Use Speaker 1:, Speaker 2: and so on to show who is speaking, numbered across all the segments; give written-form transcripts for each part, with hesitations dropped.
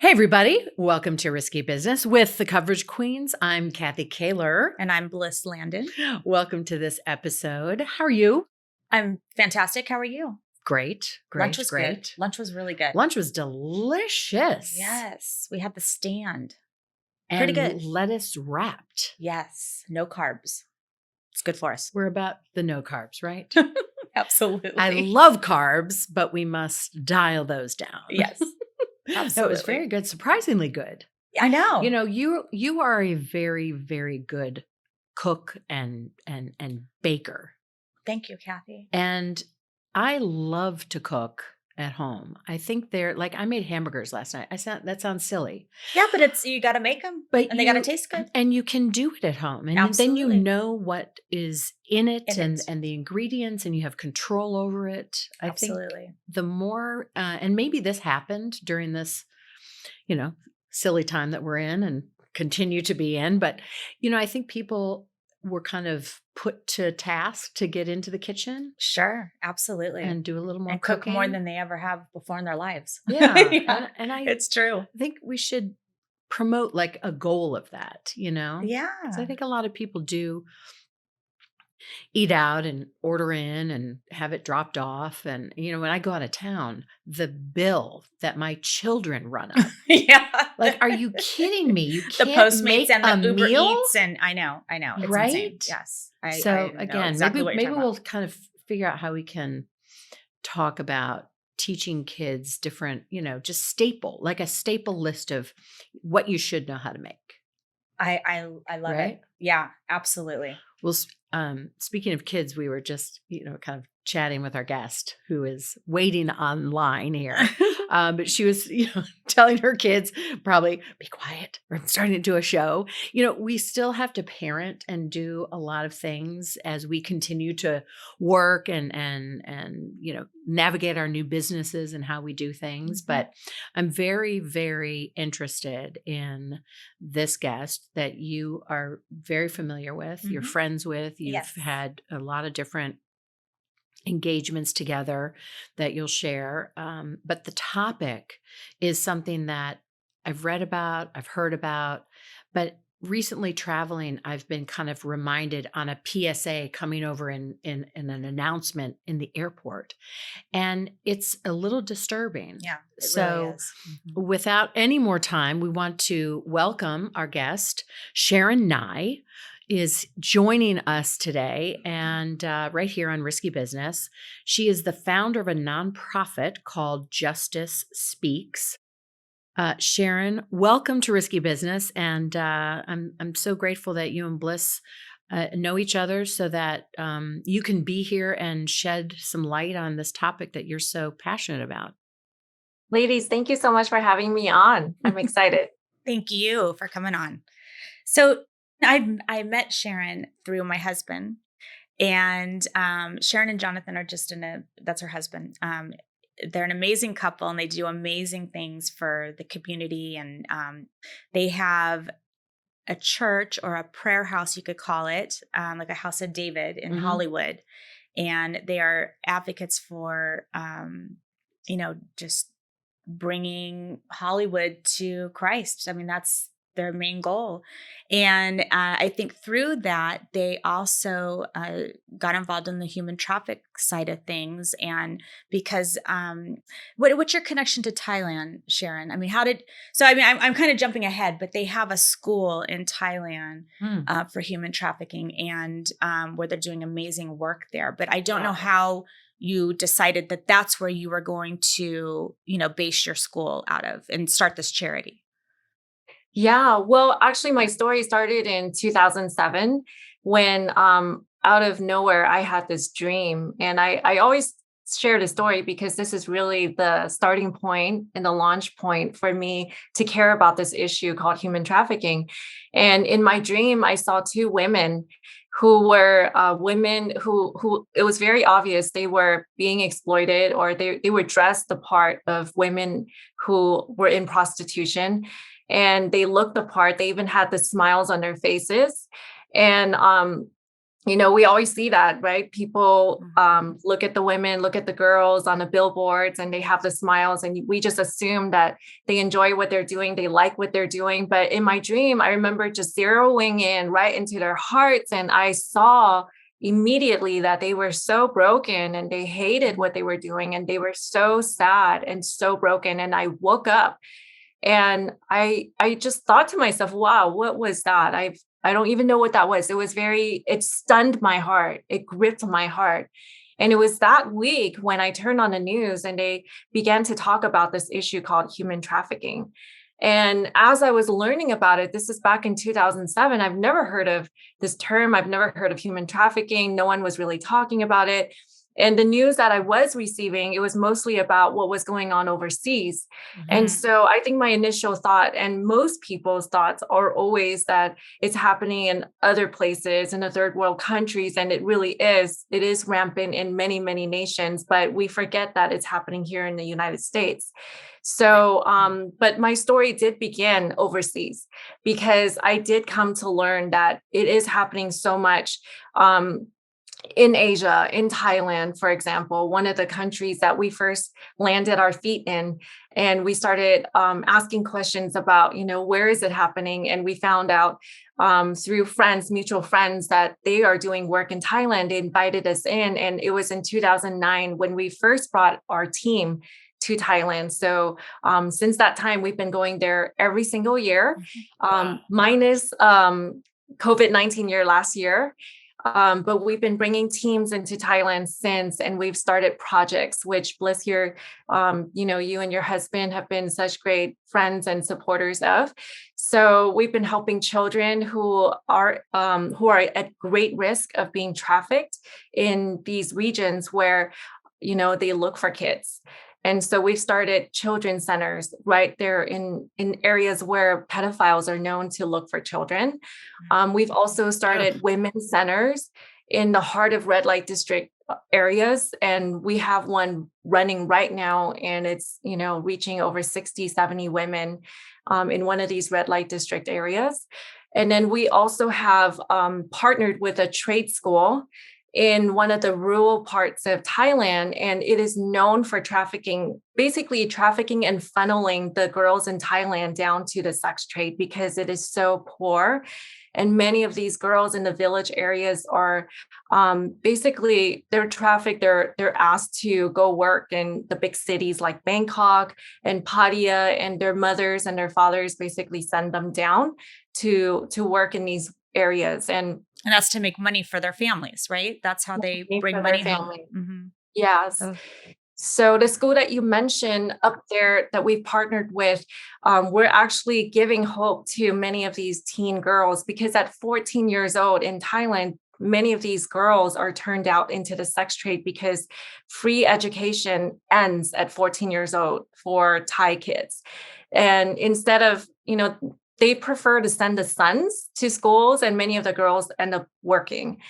Speaker 1: Hey, everybody. Welcome to Risky Business with the Coverage Queens. I'm Kathy Kaler.
Speaker 2: And I'm Bliss Landon.
Speaker 1: Welcome to this episode. How are you?
Speaker 2: I'm fantastic. How are you?
Speaker 1: Great.
Speaker 2: Lunch was good. Lunch was really good.
Speaker 1: Lunch was delicious.
Speaker 2: Yes. We had the stand.
Speaker 1: And
Speaker 2: pretty good.
Speaker 1: Lettuce wrapped.
Speaker 2: Yes. No carbs. It's good for us.
Speaker 1: We're about the no carbs, right?
Speaker 2: Absolutely.
Speaker 1: I love carbs, but we must dial those down.
Speaker 2: Yes. Absolutely.
Speaker 1: That was very good. Surprisingly good.
Speaker 2: I know.
Speaker 1: You know, you are a very, very good cook and baker.
Speaker 2: Thank you, Kathy.
Speaker 1: And I love to cook at home. I think I made hamburgers last night. That sounds silly.
Speaker 2: Yeah, but you got to make them, and they got to taste good.
Speaker 1: And you can do it at home. And
Speaker 2: Absolutely.
Speaker 1: then you know what is in it and the ingredients, and you have control over it.
Speaker 2: Absolutely.
Speaker 1: I think the more, and maybe this happened during this, silly time that we're in and continue to be in. But, I think people were kind of put to task to get into the kitchen.
Speaker 2: Sure. Absolutely.
Speaker 1: And do a little more
Speaker 2: and
Speaker 1: cooking.
Speaker 2: Cook more than they ever have before in their lives.
Speaker 1: Yeah.
Speaker 2: Yeah. It's true.
Speaker 1: I think we should promote like a goal of that,
Speaker 2: Yeah.
Speaker 1: So I think a lot of people do eat out and order in and have it dropped off. And, when I go out of town, the bill that my children run up.
Speaker 2: Yeah.
Speaker 1: Like, are you kidding me? You
Speaker 2: The
Speaker 1: can't
Speaker 2: Postmates
Speaker 1: make
Speaker 2: and the
Speaker 1: a
Speaker 2: Uber
Speaker 1: meal?
Speaker 2: Eats. And I know. It's
Speaker 1: right?
Speaker 2: insane. Yes.
Speaker 1: So
Speaker 2: I
Speaker 1: again,
Speaker 2: exactly
Speaker 1: maybe we'll kind of figure out how we can talk about teaching kids different, just like a staple list of what you should know how to make.
Speaker 2: I love it. Yeah, absolutely.
Speaker 1: Well, speaking of kids, we were just, kind of chatting with our guest who is waiting online here. But she was, telling her kids, probably be quiet. We're starting to do a show. We still have to parent and do a lot of things as we continue to work and navigate our new businesses and how we do things. Mm-hmm. But I'm very, very interested in this guest that you are very familiar with, mm-hmm. you're friends with, you've had a lot of different engagements together that you'll share. But the topic is something that I've read about, I've heard about, but recently traveling, I've been kind of reminded on a PSA coming over in an announcement in the airport. And it's a little disturbing.
Speaker 2: Yeah.
Speaker 1: So
Speaker 2: really is. Mm-hmm.
Speaker 1: Without any more time, we want to welcome our guest, Sharon Ngai, is joining us today and right here on Risky Business. She is the founder of a nonprofit called Justice Speaks. Sharon, welcome to Risky Business. And I'm so grateful that you and Bliss know each other so that you can be here and shed some light on this topic that you're so passionate about.
Speaker 3: Ladies, thank you so much for having me on. I'm excited.
Speaker 2: Thank you for coming on. So I met Sharon through my husband, and Sharon and Jonathan are that's her husband. They're an amazing couple, and they do amazing things for the community. And they have a church or a prayer house, you could call it, like a House of David in mm-hmm. Hollywood. And they are advocates for, just bringing Hollywood to Christ. I mean, that's their main goal. And I think through that, they also got involved in the human traffic side of things. And because what's your connection to Thailand, Sharon? I mean, I'm kind of jumping ahead, but they have a school in Thailand for human trafficking and where they're doing amazing work there. But I don't know how you decided that that's where you were going to, base your school out of and start this charity.
Speaker 3: Yeah, well, actually, my story started in 2007 when out of nowhere, I had this dream. And I always share the story because this is really the starting point and the launch point for me to care about this issue called human trafficking. And in my dream, I saw two women who were women who it was very obvious they were being exploited, or they were dressed the part of women who were in prostitution. And they looked the part. They even had the smiles on their faces. And we always see that, right? People look at the women, look at the girls on the billboards, and they have the smiles, and we just assume that they enjoy what they're doing, they like what they're doing. But in my dream, I remember just zeroing in right into their hearts, and I saw immediately that they were so broken and they hated what they were doing, and they were so sad and so broken. And I woke up and I just thought to myself, wow, what was that? I don't even know what that was. It stunned my heart. It gripped my heart. And it was that week when I turned on the news and they began to talk about this issue called human trafficking. And as I was learning about it, this is back in 2007. I've never heard of this term. I've never heard of human trafficking. No one was really talking about it. And the news that I was receiving, it was mostly about what was going on overseas. And so I think my initial thought, and most people's thoughts, are always that it's happening in other places, in the third world countries. And it really is. It is rampant in many, many nations, but we forget that it's happening here in the United States. So, but my story did begin overseas because I did come to learn that it is happening so much. In Asia, in Thailand, for example, one of the countries that we first landed our feet in, and we started asking questions about, where is it happening? And we found out through friends, mutual friends, that they are doing work in Thailand. They invited us in, and it was in 2009 when we first brought our team to Thailand. So since that time, we've been going there every single year, minus COVID-19 year last year. But we've been bringing teams into Thailand since, and we've started projects, which Bliss here, you and your husband have been such great friends and supporters of. So we've been helping children who are at great risk of being trafficked in these regions where, they look for kids. And so we've started children's centers right there in areas where pedophiles are known to look for children. We've also started women's centers in the heart of red light district areas. And we have one running right now, and it's, reaching over 60, 70 women in one of these red light district areas. And then we also have partnered with a trade school in one of the rural parts of Thailand, and it is known for basically trafficking and funneling the girls in Thailand down to the sex trade because it is so poor. And many of these girls in the village areas are basically, they're trafficked. They're asked to go work in the big cities like Bangkok and Pattaya, and their mothers and their fathers basically send them down to work in these areas. And
Speaker 2: that's to make money for their families, right? That's how they bring money home. Mm-hmm.
Speaker 3: Yes. Oh. So the school that you mentioned up there that we've partnered with, we're actually giving hope to many of these teen girls because at 14 years old in Thailand, many of these girls are turned out into the sex trade because free education ends at 14 years old for Thai kids. And instead of, they prefer to send the sons to schools, and many of the girls end up working.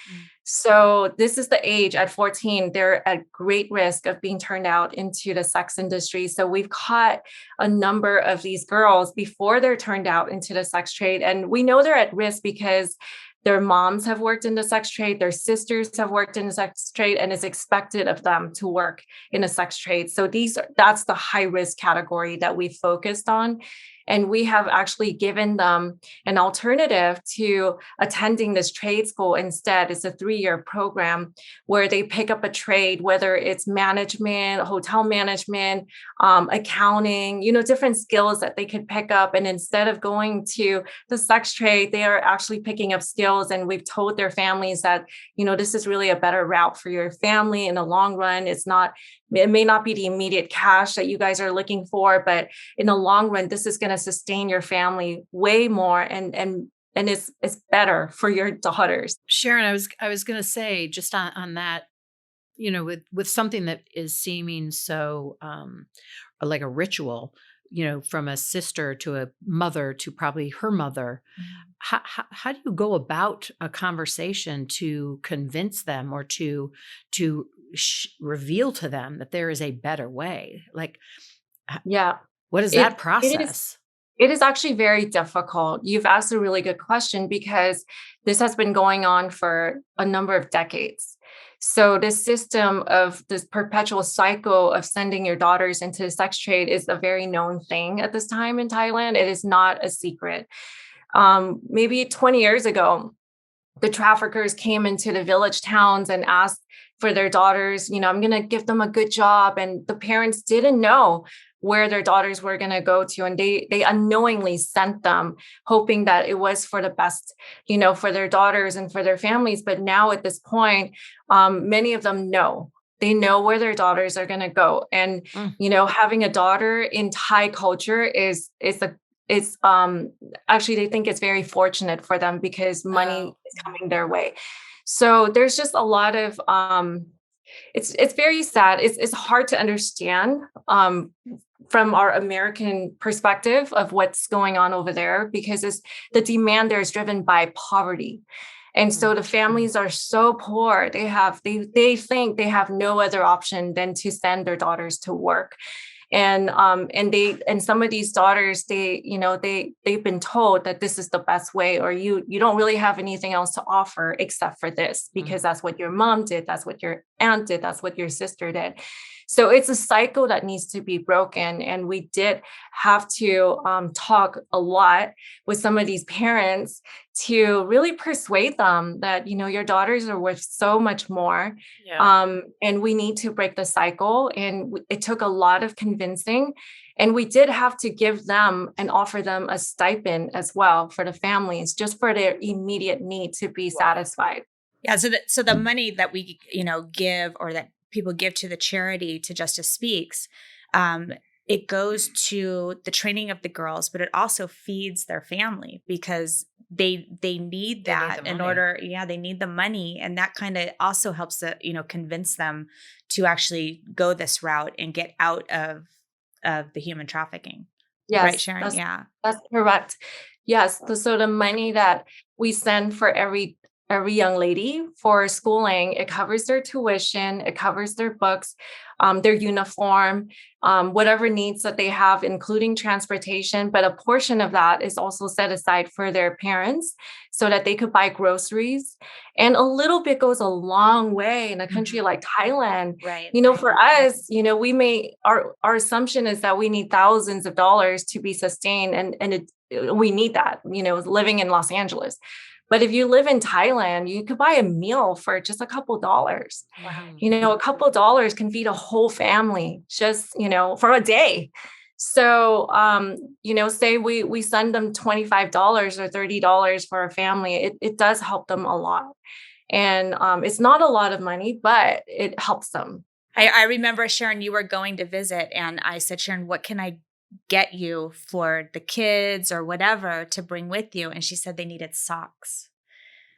Speaker 3: So this is the age at 14, they're at great risk of being turned out into the sex industry. So we've caught a number of these girls before they're turned out into the sex trade. And we know they're at risk because their moms have worked in the sex trade, their sisters have worked in the sex trade, and it's expected of them to work in a sex trade. So that's the high risk category that we focused on. And we have actually given them an alternative to attending this trade school instead. It's a 3-year program where they pick up a trade, whether it's management, hotel management, accounting, different skills that they could pick up. And instead of going to the sex trade, they are actually picking up skills. And we've told their families that, this is really a better route for your family in the long run. It may not be the immediate cash that you guys are looking for, but in the long run, this is going to sustain your family way more, and it's better for your daughters.
Speaker 1: Sharon, I was going to say just on that, with something that is seeming so like a ritual, from a sister to a mother to probably her mother. How do you go about a conversation to convince them or to reveal to them that there is a better way? Like,
Speaker 3: yeah,
Speaker 1: what is that process?
Speaker 3: It is actually very difficult. You've asked a really good question because this has been going on for a number of decades. So this system of this perpetual cycle of sending your daughters into the sex trade is a very known thing at this time in Thailand. It is not a secret. Maybe 20 years ago, the traffickers came into the village towns and asked for their daughters, I'm going to give them a good job. And the parents didn't know where their daughters were going to go to. And they unknowingly sent them, hoping that it was for the best, for their daughters and for their families. But now at this point, many of them know. They know where their daughters are going to go. And, having a daughter in Thai culture is actually, they think it's very fortunate for them because money is coming their way. So there's just a lot of, it's very sad. It's hard to understand from our American perspective of what's going on over there, because the demand there is driven by poverty. And so the families are so poor. They think they have no other option than to send their daughters to work. And some of these daughters, they've been told that this is the best way, or you don't really have anything else to offer except for this, because that's what your mom did. That's what your aunt did. That's what your sister did. So it's a cycle that needs to be broken. And we did have to talk a lot with some of these parents to really persuade them that, your daughters are worth so much more. Yeah. And we need to break the cycle. And it took a lot of convincing. And we did have to give them and offer them a stipend as well for the families, just for their immediate need to be satisfied.
Speaker 2: Yeah. So the money that we, give, or that people give to the charity, to Justice Speaks, it goes to the training of the girls, but it also feeds their family, because they need that in order. Yeah, they need the money. And that kind of also helps convince them to actually go this route and get out of the human trafficking.
Speaker 3: Yes,
Speaker 2: right, Sharon?
Speaker 3: That's correct. Yes. So the money that we send for every young lady for schooling, it covers their tuition, it covers their books, their uniform, whatever needs that they have, including transportation. But a portion of that is also set aside for their parents so that they could buy groceries. And a little bit goes a long way in a country like Thailand.
Speaker 2: Right.
Speaker 3: For us, our assumption is that we need thousands of dollars to be sustained. And we need that, living in Los Angeles. But if you live in Thailand, you could buy a meal for just a couple dollars. Wow. A couple dollars can feed a whole family just, for a day. So, say we send them $25 or $30 for a family, it does help them a lot. And it's not a lot of money, but it helps them.
Speaker 2: I remember, Sharon, you were going to visit, and I said, Sharon, what can I get you for the kids or whatever to bring with you? And she said they needed socks.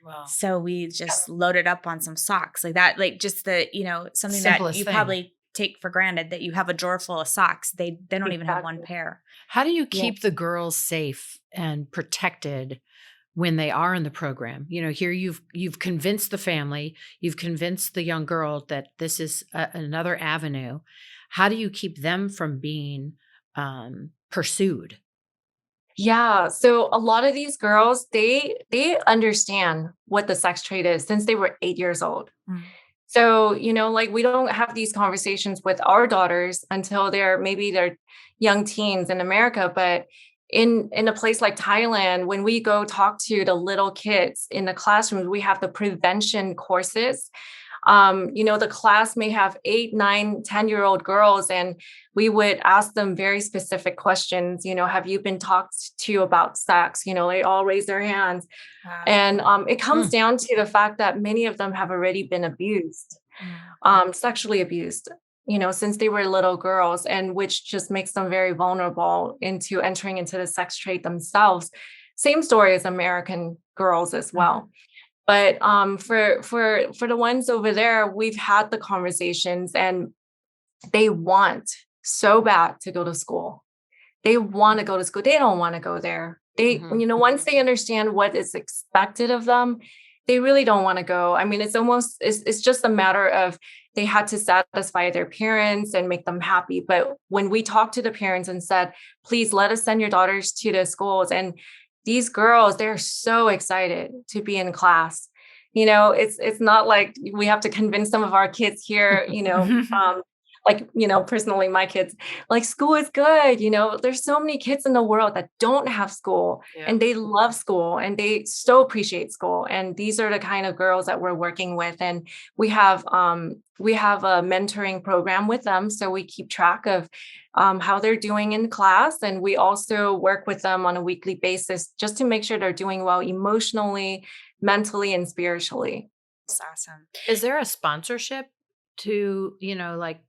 Speaker 2: Wow. So we just loaded up on some socks like that, like just the, something simplest that you probably take for granted, that you have a drawer full of socks. They don't even have one pair.
Speaker 1: How do you keep the girls safe and protected when they are in the program? Here you've convinced the family, you've convinced the young girl that this is another avenue. How do you keep them from being pursued?
Speaker 3: Yeah. So a lot of these girls, they understand what the sex trade is since they were 8 years old. Mm. So, we don't have these conversations with our daughters until they're young teens in America. But in a place like Thailand, when we go talk to the little kids in the classrooms, we have the prevention courses. The class may have 8, 9, 10-year-old girls, and we would ask them very specific questions. Have you been talked to about sex? They all raise their hands. Wow. And it comes down to the fact that many of them have already been abused, sexually abused, since they were little girls, and which just makes them very vulnerable into entering into the sex trade themselves. Same story as American girls as well. But for the ones over there, we've had the conversations, and they want so bad to go to school. They want to go to school. They don't want to go there. They, once they understand what is expected of them, they really don't want to go. I mean, it's just a matter of they had to satisfy their parents and make them happy. But when we talked to the parents and said, please let us send your daughters to the schools, and these girls, they're so excited to be in class. It's not like we have to convince some of our kids here, personally, my kids, like, school is good. There's so many kids in the world that don't have school, and they love school, and they so appreciate school. And these are the kind of girls that we're working with. And we have a mentoring program with them. So we keep track of how they're doing in class. And we also work with them on a weekly basis just to make sure they're doing well emotionally, mentally, and spiritually.
Speaker 2: That's awesome.
Speaker 1: Is there a sponsorship to, like,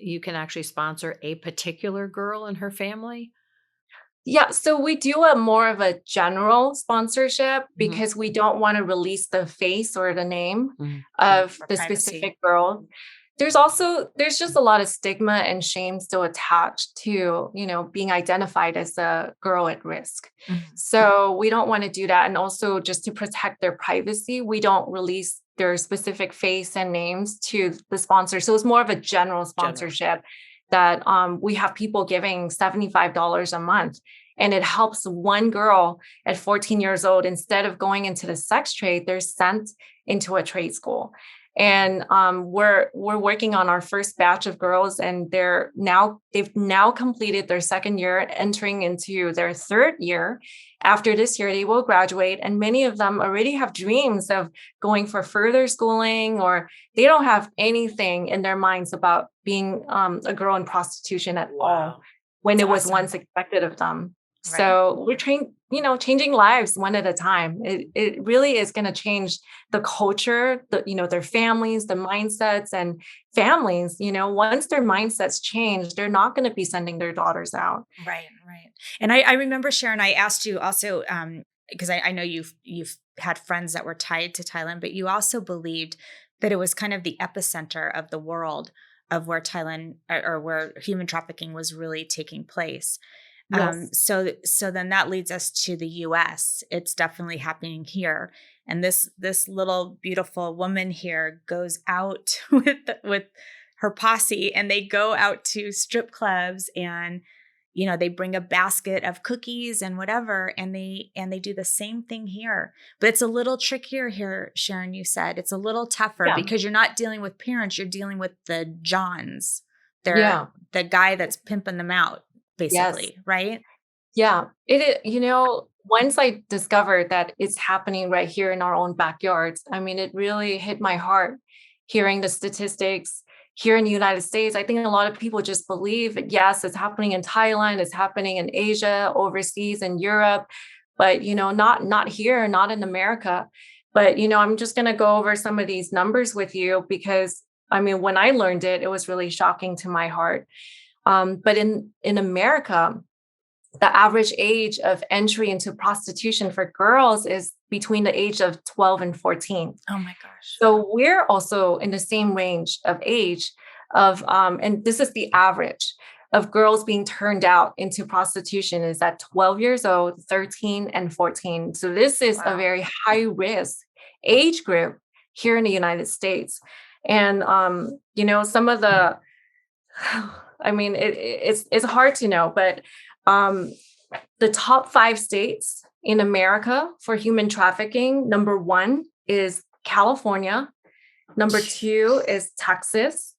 Speaker 1: you can actually sponsor a particular girl and her family?
Speaker 3: Yeah, so we do a more of a general sponsorship because we don't want to release the face or the name of
Speaker 2: For
Speaker 3: the
Speaker 2: privacy.
Speaker 3: specific girl. There's just a lot of stigma and shame still attached to, being identified as a girl at risk. So we don't want to do that. And also, just to protect their privacy, we don't release their specific face and names to the sponsor. So it's more of a general sponsorship that we have people giving $75 a month. And it helps one girl at 14 years old, instead of going into the sex trade, they're sent into a trade school. And we're working on our first batch of girls, and they've now completed their second year, entering into their third year. After this year, they will graduate, and many of them already have dreams of going for further schooling, or they don't have anything in their minds about being a girl in prostitution at all, when
Speaker 2: That's
Speaker 3: it was
Speaker 2: awesome.
Speaker 3: once expected of them.
Speaker 2: Right.
Speaker 3: So we're changing lives one at a time. It really is going to change the culture, their families, the mindsets, and families, once their mindsets change, they're not going to be sending their daughters out.
Speaker 2: Right. And I remember, Sharon, I asked you also, because I know you've had friends that were tied to Thailand, but you also believed that it was kind of the epicenter of the world of where Thailand or where human trafficking was really taking place.
Speaker 3: Yes.
Speaker 2: So then that leads us to the US. It's definitely happening here. And this little beautiful woman here goes out with her posse, and they go out to strip clubs, and they bring a basket of cookies and whatever, and they do the same thing here. But it's a little trickier here, Sharon, you said. It's a little tougher because you're not dealing with parents, you're dealing with the Johns. They're the guy that's pimping them out, basically, right?
Speaker 3: Yeah. Once I discovered that it's happening right here in our own backyards, I mean, it really hit my heart hearing the statistics here in the United States. I think a lot of people just believe, yes, it's happening in Thailand, it's happening in Asia, overseas in Europe, but, not here, not in America. But, I'm just going to go over some of these numbers with you because, when I learned it, it was really shocking to my heart. But in America, the average age of entry into prostitution for girls is between the age of 12 and 14.
Speaker 2: Oh my gosh.
Speaker 3: So we're also in the same range of age of, and this is the average of girls being turned out into prostitution is at 12 years old, 13 and 14. So this is a very high risk age group here in the United States. And, some of the, it's hard to know, but the top 5 states in America for human trafficking, number 1 is California. Number 2 is Texas.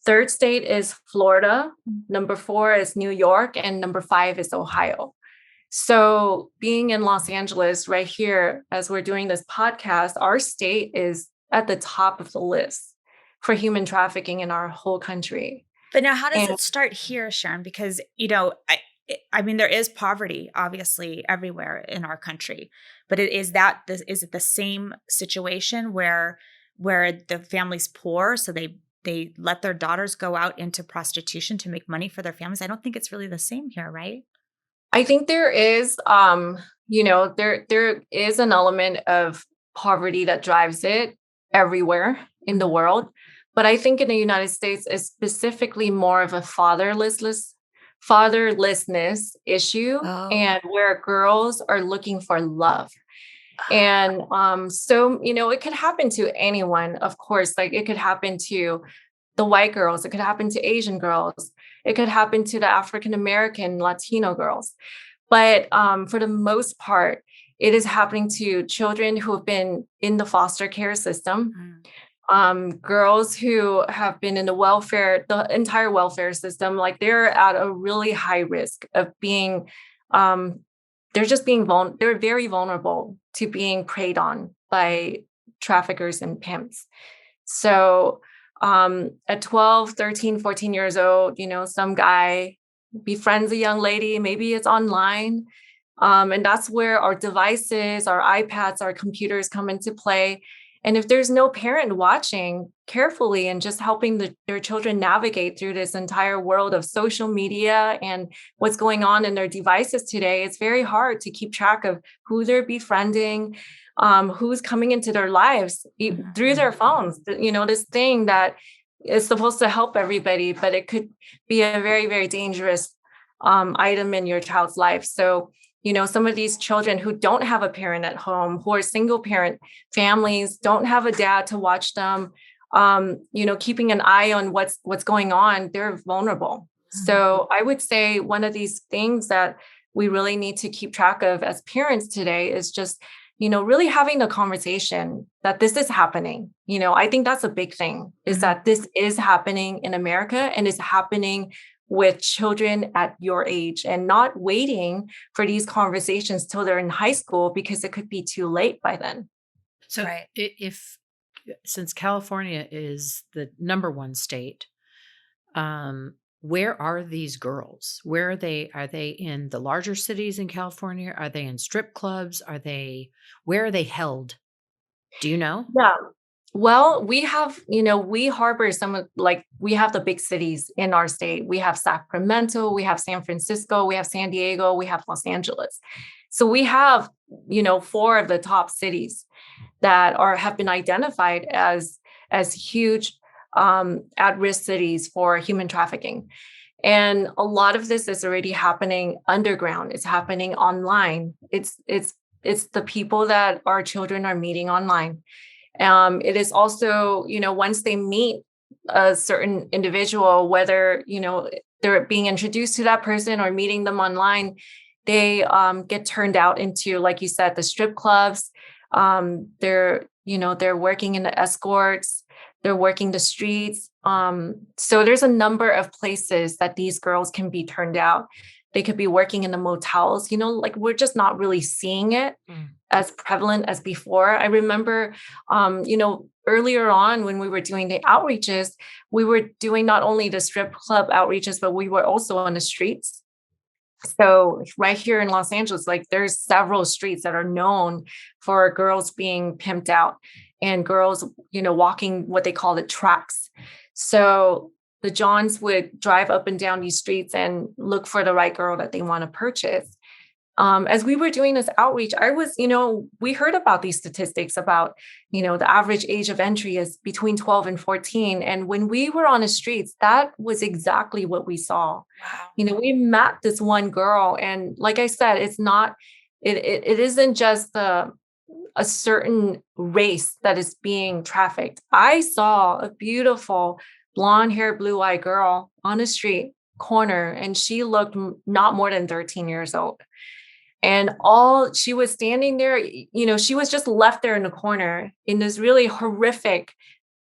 Speaker 3: Third state is Florida. Number 4 is New York. And number 5 is Ohio. So being in Los Angeles right here, as we're doing this podcast, our state is at the top of the list for human trafficking in our whole country.
Speaker 2: But now how does it start here, Sharon? Because, there is poverty, obviously, everywhere in our country. But is it the same situation where the family's poor, so they let their daughters go out into prostitution to make money for their families? I don't think it's really the same here, right?
Speaker 3: I think there is, there is an element of poverty that drives it everywhere in the world. But I think in the United States, it's specifically more of a fatherlessness issue, and where girls are looking for love. And so, it could happen to anyone, of course. Like it could happen to the white girls, it could happen to Asian girls, it could happen to the African American, Latino girls. But for the most part, it is happening to children who have been in the foster care system, girls who have been in the entire welfare system. Like they're at a really high risk of being, um, they're very vulnerable to being preyed on by traffickers and pimps. So at 12, 13, 14 years old, some guy befriends a young lady, maybe it's online. And that's where our devices, our iPads, our computers come into play. And if there's no parent watching carefully and just helping their children navigate through this entire world of social media and what's going on in their devices today, it's very hard to keep track of who they're befriending, who's coming into their lives through their phones. This thing that is supposed to help everybody, but it could be a very, very dangerous item in your child's life. So, some of these children who don't have a parent at home, who are single parent families, don't have a dad to watch them, keeping an eye on what's going on, they're vulnerable. So I would say one of these things that we really need to keep track of as parents today is just, really having the conversation that this is happening. I think that's a big thing, is that this is happening in America and is happening with children at your age, and not waiting for these conversations till they're in high school, because it could be too late by then.
Speaker 1: So since California is the number one state, where are these girls? Where are they? Are they in the larger cities in California? Are they in strip clubs? Where are they held? Do you know?
Speaker 3: Yeah. Well, we have, we harbor we have the big cities in our state. We have Sacramento, we have San Francisco, we have San Diego, we have Los Angeles. So we have, 4 of the top cities that have been identified as huge at-risk cities for human trafficking. And a lot of this is already happening underground. It's happening online. It's the people that our children are meeting online. It is also, once they meet a certain individual, whether, they're being introduced to that person or meeting them online, they get turned out into, like you said, the strip clubs. They're working in the escorts, they're working the streets. So there's a number of places that these girls can be turned out. They could be working in the motels, like we're just not really seeing it as prevalent as before. I remember, earlier on when we were doing the outreaches, we were doing not only the strip club outreaches, but we were also on the streets. So right here in Los Angeles, like there's several streets that are known for girls being pimped out and girls, walking what they call the tracks. So the Johns would drive up and down these streets and look for the right girl that they want to purchase. As we were doing this outreach, we heard about these statistics about, the average age of entry is between 12 and 14. And when we were on the streets, that was exactly what we saw. Wow. We met this one girl, and like I said, it isn't just a certain race that is being trafficked. I saw a beautiful blonde hair, blue eyed girl on the street corner, and she looked not more than 13 years old. And she was standing there, she was just left there in the corner in this really horrific,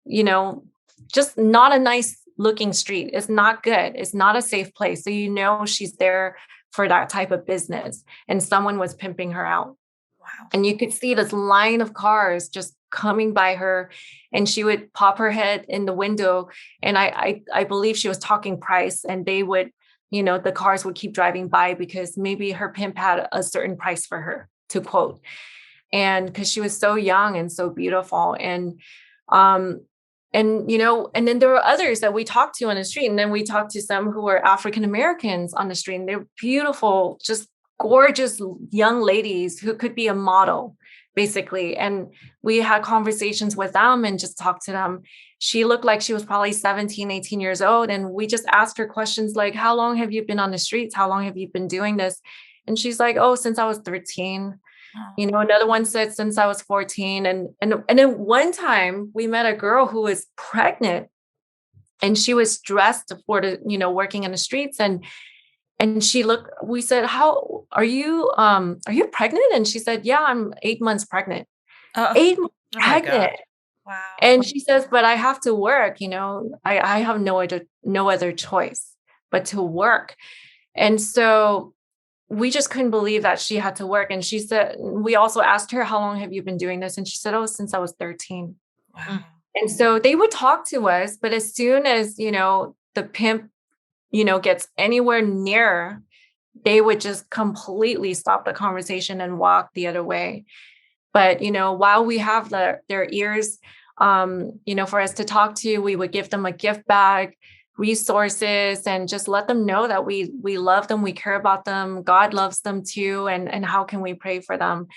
Speaker 3: just not a nice looking street. It's not good. It's not a safe place. So, she's there for that type of business, and someone was pimping her out. Wow. And you could see this line of cars just coming by her, and she would pop her head in the window. And I believe she was talking price, and they would, the cars would keep driving by because maybe her pimp had a certain price for her to quote. And because she was so young and so beautiful. And then there were others that we talked to on the street. And then we talked to some who were African Americans on the street, and they're beautiful, just gorgeous young ladies who could be a model, basically. And we had conversations with them and just talked to them. She looked like she was probably 17, 18 years old. And we just asked her questions like, how long have you been on the streets? How long have you been doing this? And she's like, oh, since I was 13. Another one said since I was 14. And then one time we met a girl who was pregnant, and she was dressed for working in the streets. And we said, how are you pregnant? And she said, yeah, I'm 8 months pregnant.
Speaker 2: Oh,
Speaker 3: 8 months
Speaker 1: Oh my
Speaker 3: pregnant.
Speaker 1: God.
Speaker 2: wow.
Speaker 3: And she says, but I have to work, I have no other choice but to work. And so we just couldn't believe that she had to work. And she said, we also asked her, how long have you been doing this? And she said, oh, since I was 13.
Speaker 2: Wow.
Speaker 3: And so they would talk to us, but as soon as, the pimp, gets anywhere near, they would just completely stop the conversation and walk the other way. But, while we have their ears, for us to talk to, we would give them a gift bag, resources, and just let them know that we love them, we care about them, God loves them too, and how can we pray for them.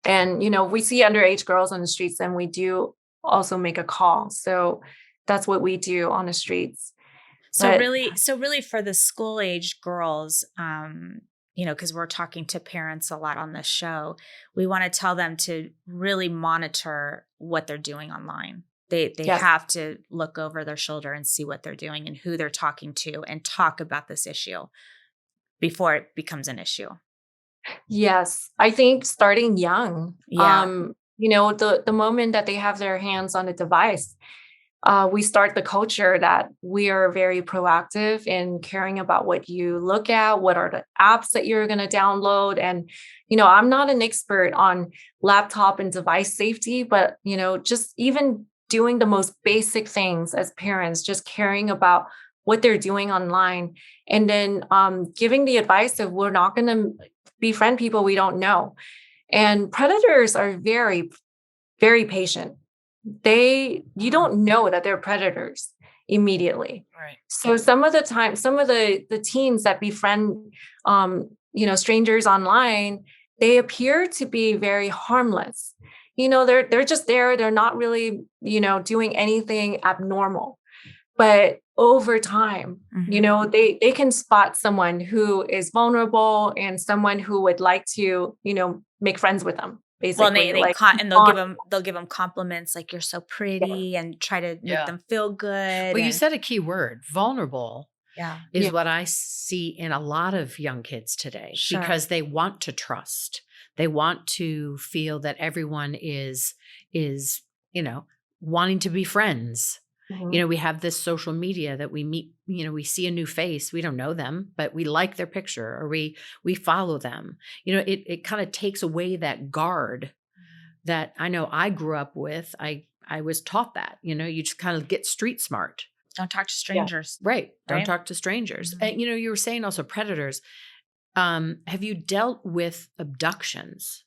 Speaker 3: And, we see underage girls on the streets, and we do also make a call. So that's what we do on the streets.
Speaker 2: So really for the school age girls, because we're talking to parents a lot on this show, we want to tell them to really monitor what they're doing online. They
Speaker 3: Yes.
Speaker 2: have to look over their shoulder and see what they're doing and who they're talking to, and talk about this issue before it becomes an issue.
Speaker 3: Yes, I think starting young.
Speaker 2: Yeah.
Speaker 3: The moment that they have their hands on a device, we start the culture that we are very proactive in caring about what you look at, what are the apps that you're going to download. And, I'm not an expert on laptop and device safety, but, just even doing the most basic things as parents, just caring about what they're doing online. And then giving the advice of we're not going to befriend people we don't know. And predators are very, very patient. You don't know that they're predators immediately.
Speaker 1: Right.
Speaker 3: So some of the teens that befriend, strangers online, they appear to be very harmless. They're just there. They're not really, doing anything abnormal. But over time, they can spot someone who is vulnerable and someone who would like to, make friends with them. Basically,
Speaker 2: they'll give them compliments like you're so pretty, and try to make them feel good.
Speaker 1: Well, you said a key word, vulnerable.
Speaker 2: Yeah.
Speaker 1: Is what I see in a lot of young kids today, because they want to trust. They want to feel that everyone is, wanting to be friends.
Speaker 3: Mm-hmm.
Speaker 1: We have this social media that we meet, we see a new face. We don't know them, but we like their picture, or we follow them. It kind of takes away that guard that I know I grew up with. I was taught that, you just kind of get street smart.
Speaker 2: Don't talk to strangers.
Speaker 1: Yeah. Right. Don't talk to strangers.
Speaker 2: Mm-hmm.
Speaker 1: And, you were saying also predators. Have you dealt with abductions?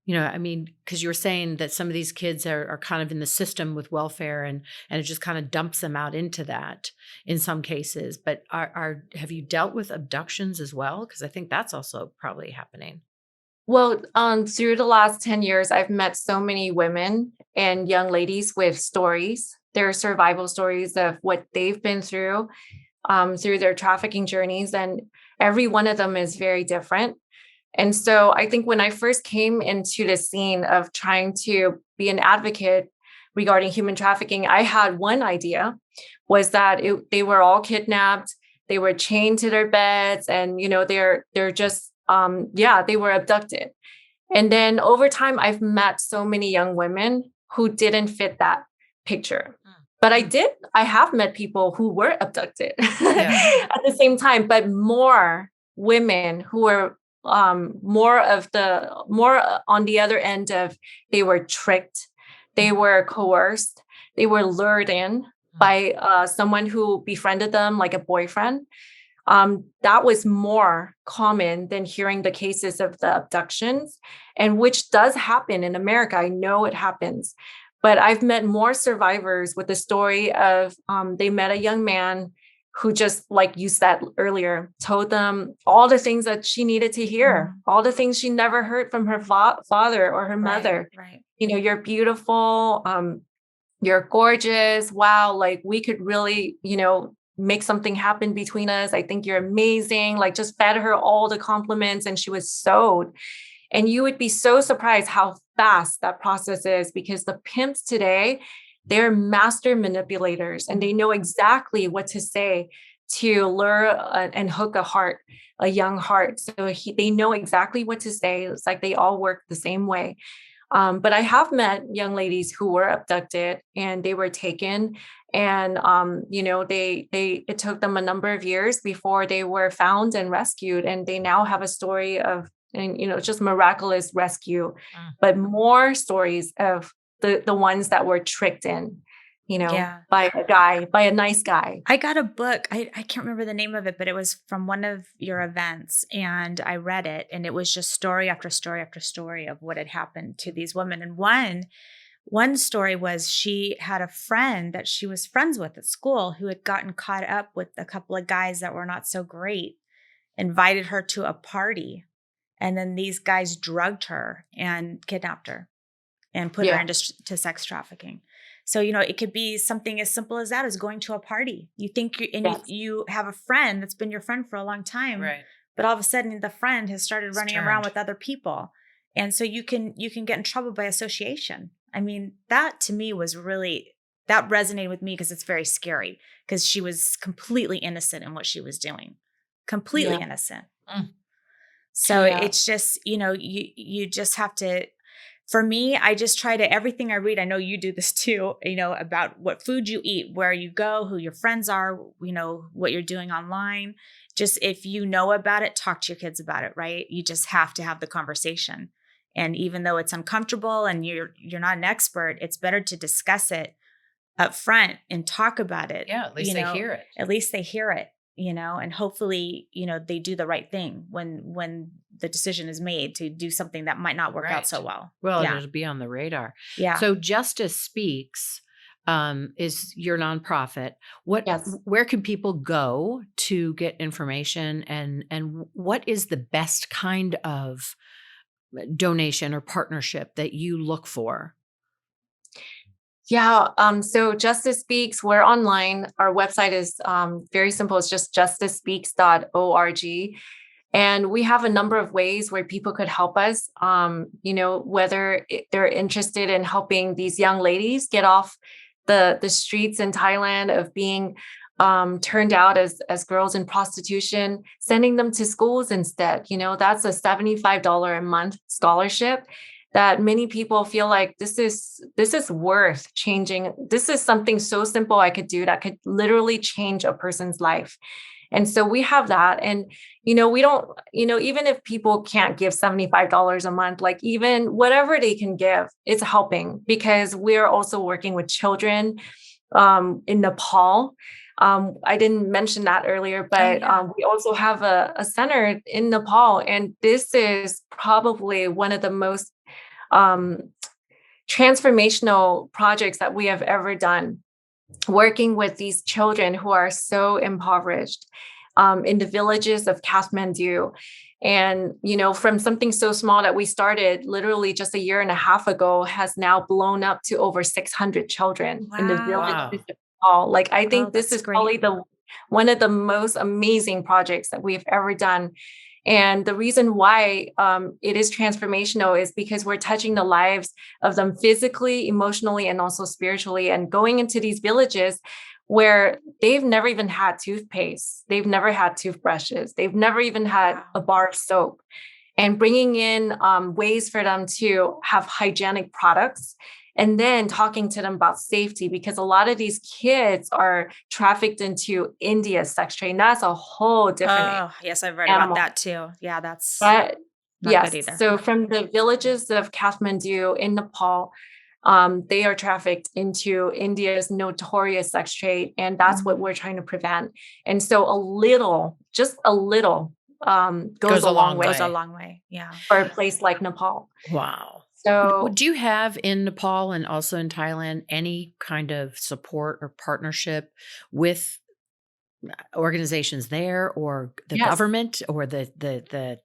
Speaker 1: Because you were saying that some of these kids are kind of in the system with welfare, and it just kind of dumps them out into that in some cases. But have you dealt with abductions as well? Because I think that's also probably happening.
Speaker 3: Well, through the last 10 years, I've met so many women and young ladies with stories, their survival stories of what they've been through their trafficking journeys. And every one of them is very different. And so I think when I first came into the scene of trying to be an advocate regarding human trafficking, I had one idea, was that they were all kidnapped, they were chained to their beds, and they're just they were abducted. And then over time, I've met so many young women who didn't fit that picture. But I have met people who were abducted at the same time, but more women who were more on the other end of, they were tricked, they were coerced, they were lured in by someone who befriended them like a boyfriend. That was more common than hearing the cases of the abductions, and which does happen in America. I know it happens, but I've met more survivors with the story of they met a young man who, just like you said earlier, told them all the things that she needed to hear, all the things she never heard from her father or her mother.
Speaker 2: Right.
Speaker 3: You're beautiful. You're gorgeous. Wow. Like, we could really, make something happen between us. I think you're amazing. Like, just fed her all the compliments, and she was sold. And you would be so surprised how fast that process is, because the pimps today, they're master manipulators, and they know exactly what to say to lure and hook a young heart. So they know exactly what to say. It's like they all work the same way. But I have met young ladies who were abducted and they were taken, and it took them a number of years before they were found and rescued, and they now have a story of, and just miraculous rescue, but more stories of the ones that were tricked in, by a nice guy.
Speaker 2: I got a book. I can't remember the name of it, but it was from one of your events, and I read it, and it was just story after story after story of what had happened to these women. And one story was she had a friend that she was friends with at school who had gotten caught up with a couple of guys that were not so great, invited her to a party, and then these guys drugged her and kidnapped her and put her into sex trafficking. So, it could be something as simple as that, as going to a party. You think you have a friend that's been your friend for a long time,
Speaker 1: right?
Speaker 2: But all of a sudden the friend has started running around with other people. And so you can get in trouble by association. I mean, that to me was really, that resonated with me because it's very scary, because she was completely innocent in what she was doing. Completely innocent. So it's just, you just have to, for me, I just try to, everything I read, I know you do this too, about what food you eat, where you go, who your friends are, what you're doing online. Just if you know about it, talk to your kids about it, right? You just have to have the conversation. And even though it's uncomfortable and you're not an expert, it's better to discuss it up front and talk about it.
Speaker 1: Yeah, at least they hear it.
Speaker 2: At least they hear it, and hopefully, they do the right thing when the decision is made to do something that might not work out so well.
Speaker 1: Well, it'll be on the radar.
Speaker 2: Yeah.
Speaker 1: So Justice Speaks is your nonprofit. Where can people go to get information, and what is the best kind of donation or partnership that you look for?
Speaker 3: Yeah. So Justice Speaks, we're online. Our website is very simple. It's just justicespeaks.org. And we have a number of ways where people could help us, whether they're interested in helping these young ladies get off the streets in Thailand of being turned out as girls in prostitution, sending them to schools instead. That's a $75 a month scholarship that many people feel like this is worth changing. This is something so simple I could do that could literally change a person's life. And so we have that. And, we don't, even if people can't give $75 a month, like even whatever they can give, it's helping, because we're also working with children in Nepal. I didn't mention that earlier, but we also have a center in Nepal. And this is probably one of the most transformational projects that we have ever done, working with these children who are so impoverished in the villages of Kathmandu. And, from something so small that we started literally just a year and a half ago has now blown up to over 600 children in the villages of Nepal. Like, I think this is probably one of the most amazing projects that we've ever done. And the reason why it is transformational is because we're touching the lives of them physically, emotionally, and also spiritually, and going into these villages where they've never even had toothpaste. They've never had toothbrushes. They've never even had a bar of soap, and bringing in ways for them to have hygienic products. And then talking to them about safety, because a lot of these kids are trafficked into India's sex trade. And that's a whole different
Speaker 2: Oh, yes, I've read about that too. Yeah, that's not good either.
Speaker 3: So from the villages of Kathmandu in Nepal, they are trafficked into India's notorious sex trade. And that's what we're trying to prevent. And so just a little goes a long way.
Speaker 2: Goes a long way. Yeah.
Speaker 3: For a place like Nepal.
Speaker 1: Wow.
Speaker 3: So
Speaker 1: do you have in Nepal and also in Thailand any kind of support or partnership with organizations there, or the government, or the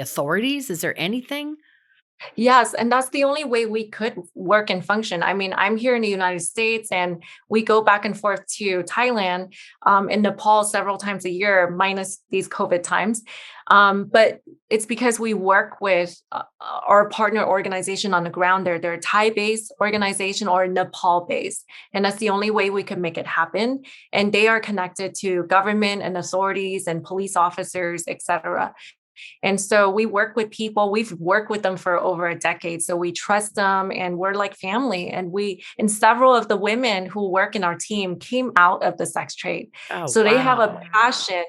Speaker 1: authorities? Is there anything?
Speaker 3: Yes, and that's the only way we could work and function. I mean, I'm here in the United States and we go back and forth to Thailand and Nepal several times a year, minus these COVID times. But it's because we work with our partner organization on the ground there. They're a Thai-based organization or Nepal-based. And that's the only way we could make it happen. And they are connected to government and authorities and police officers, et cetera. And so we work with people, we've worked with them for over a decade. So we trust them and we're like family. And several of the women who work in our team came out of the sex trade.
Speaker 1: Oh,
Speaker 3: So they have a
Speaker 1: wow.
Speaker 3: passion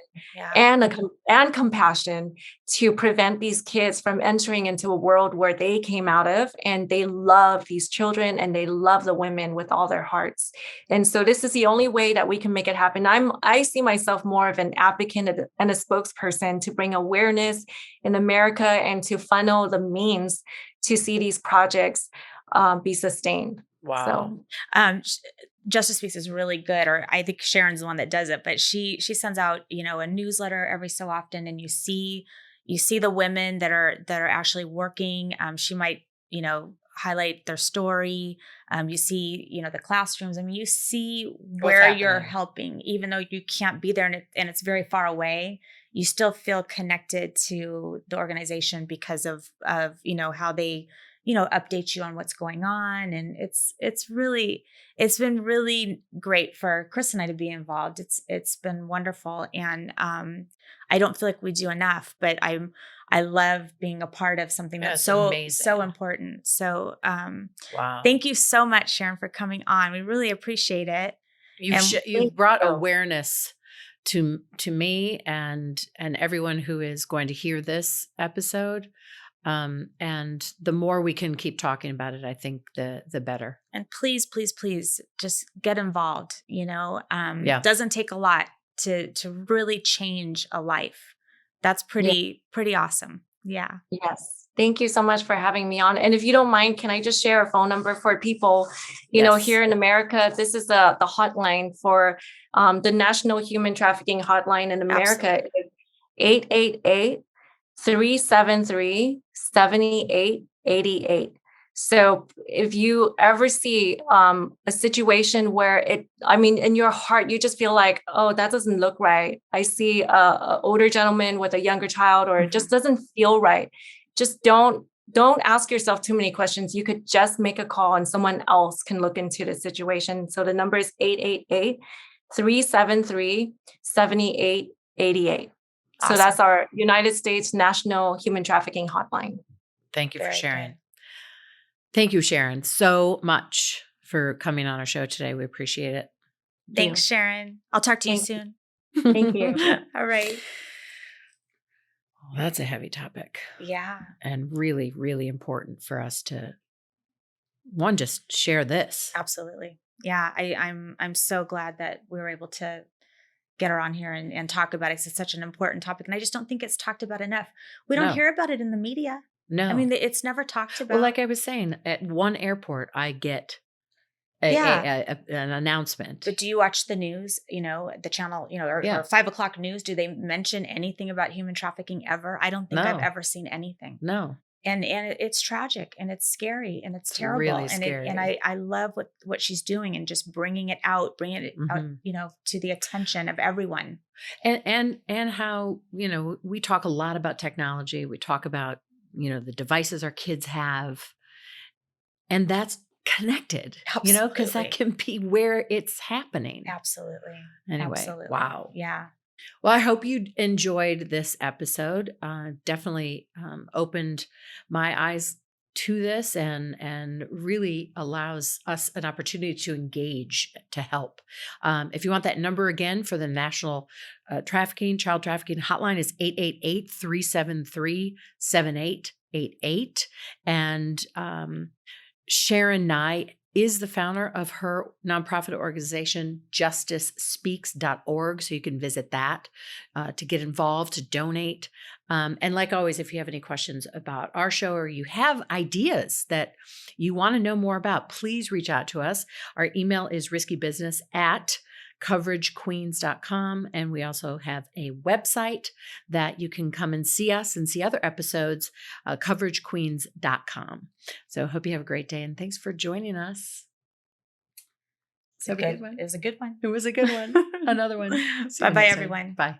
Speaker 3: and compassion to prevent these kids from entering into a world where they came out of, and they love these children and they love the women with all their hearts. And so this is the only way that we can make it happen. I see myself more of an advocate and a spokesperson to bring awareness in America and to funnel the means to see these projects be sustained.
Speaker 1: Wow.
Speaker 2: So, Justice Speaks is really good, or I think Sharon's the one that does it, but she sends out, a newsletter every so often, and you see the women that are actually working. She might, highlight their story. You see, the classrooms. I mean, you see where you're helping, even though you can't be there and it's very far away. You still feel connected to the organization because of how they update you on what's going on. And it's been really great for Chris and I to be involved. It's been wonderful. And I don't feel like we do enough, but I love being a part of something that's so important. So
Speaker 1: wow.
Speaker 2: Thank you so much, Sharon, for coming on. We really appreciate it.
Speaker 1: You've brought awareness to me and everyone who is going to hear this episode. And the more we can keep talking about it, I think the better.
Speaker 2: And please, please, please just get involved. It doesn't take a lot to really change a life. That's pretty awesome. Yeah.
Speaker 3: Yes. Thank you so much for having me on. And if you don't mind, can I just share a phone number for people, here in America? This is the hotline for the National Human Trafficking Hotline in America. It's 888-373-7888. So if you ever see a situation where in your heart, you just feel like, oh, that doesn't look right. I see a older gentleman with a younger child, or it just doesn't feel right. Just don't ask yourself too many questions. You could just make a call and someone else can look into the situation. So the number is 888-373-7888. Awesome. So that's our United States National Human Trafficking Hotline.
Speaker 1: Thank you for sharing. Thank you, Sharon, so much for coming on our show today. We appreciate it.
Speaker 2: Thanks, Sharon. I'll talk to you soon.
Speaker 3: Thank you.
Speaker 2: All right.
Speaker 1: Well, that's a heavy topic.
Speaker 2: Yeah.
Speaker 1: And really, really important for us to, just share this.
Speaker 2: Absolutely. Yeah. I'm so glad that we were able to get her on here and talk about it. It's such an important topic. And I just don't think it's talked about enough. We don't hear about it in the media.
Speaker 1: No.
Speaker 2: I mean, it's never talked about.
Speaker 1: Well, like I was saying, at one airport, I get an announcement.
Speaker 2: But do you watch the news, the channel, or 5 o'clock news? Do they mention anything about human trafficking ever? I don't think I've ever seen anything.
Speaker 1: No.
Speaker 2: And it's tragic and it's scary and it's terrible.
Speaker 1: Really scary.
Speaker 2: And I love what she's doing and just bringing it out, to the attention of everyone.
Speaker 1: And how, we talk a lot about technology. We talk about, the devices our kids have, and that's connected, because that can be where it's happening.
Speaker 2: Absolutely.
Speaker 1: Anyway,
Speaker 2: Absolutely.
Speaker 1: Wow.
Speaker 2: Yeah.
Speaker 1: Well, I hope you enjoyed this episode. Definitely opened my eyes to this and really allows us an opportunity to engage, to help. If you want that number again for the National Child Trafficking Hotline, is 888-373-7888. And Sharon Ngai is the founder of her nonprofit organization, justicespeaks.org. So you can visit that to get involved, to donate. And like always, if you have any questions about our show or you have ideas that you want to know more about, please reach out to us. Our email is riskybusiness@ coveragequeens.com. And we also have a website that you can come and see us and see other episodes, coveragequeens.com. So hope you have a great day, and thanks for joining us.
Speaker 2: It was a good one.
Speaker 1: It was a good one. Another one.
Speaker 2: Bye-bye, everyone.
Speaker 1: Bye.